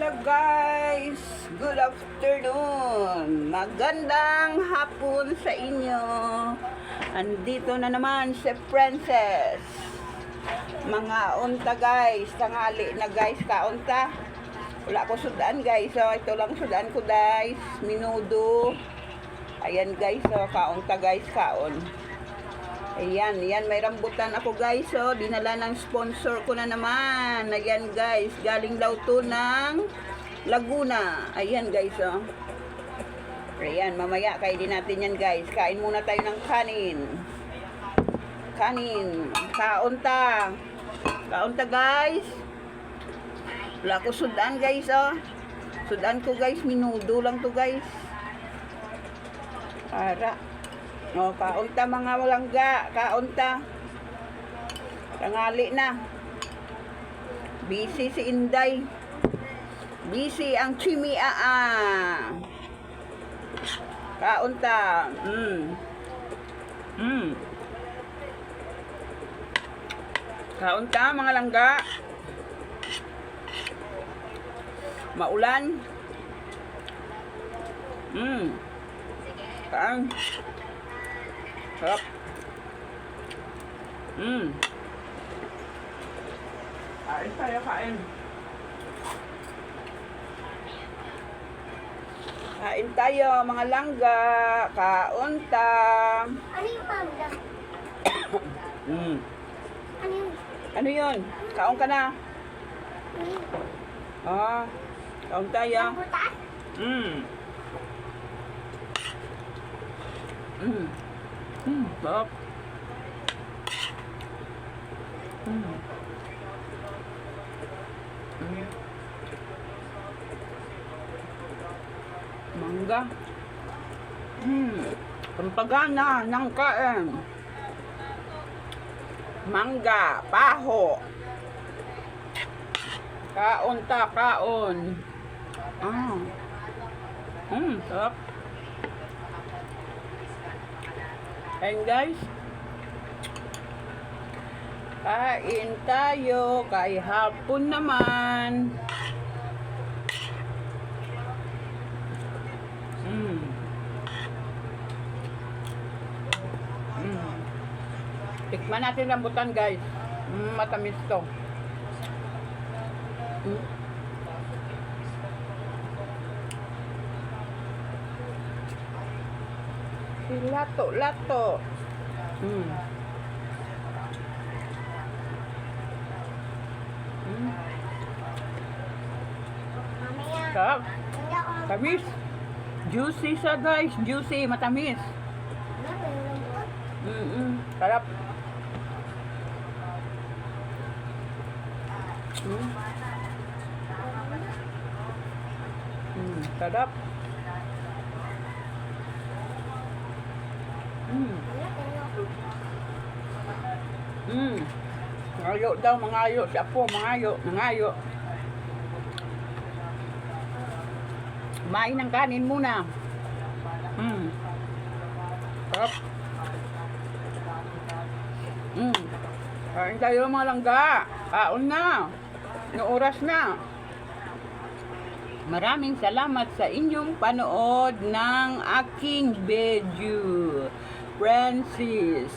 Hello guys! Good afternoon! Magandang hapon sa inyo! Andito na naman si Princess. Mga unta guys, tangali na guys, kaunta. Wala ko sudan guys, so ito lang sudan ko guys, minudo. Ayan guys, so kaunta guys, kaon. Ayan, may rambutan ako guys, so dinala ng sponsor ko na naman. Ayan guys, galing daw to ng Laguna. Ayan guys, so. Ayan, mamaya kainin natin yan guys. Kain muna tayo ng kanin. Kanin, kaunta. Kaunta guys. Wala ko sudan guys, oh. Sudan ko guys, minudo lang to guys. Para. O, kaunta mga walangga, kaunta. Tangali na. Busy si Inday. Busy ang Chimiaa. Kaunta. Kaunta mga langga. Maulan. Kain. Sarap. Kain tayo, kain. Kain tayo, mga langga. Kaunta. Ano yung mangga? Ano yung... Ano yun? Kaon ka na? Kaon tayo. Rambutan? Sarap. Mangga. Pampagana ng kain. Mangga, paho. Kaon ta, kaon. Sarap. Ayan guys, kain tayo, kay hapon naman. Tikman natin rambutan guys, matamis to. Lato. Mamaya. Sarap. Hindi ako... Tamis. Juicy siya guys. Juicy. Matamis. Ano, may rambutan? Sarap. Sarap. Mangayo daw, mangayo. Si Apo, mangayo. Kumain ng kanin muna. Sarap. Kain tayo mga langga. Kaon na. Yung oras na. Maraming salamat sa inyong panood ng aking video. Francis.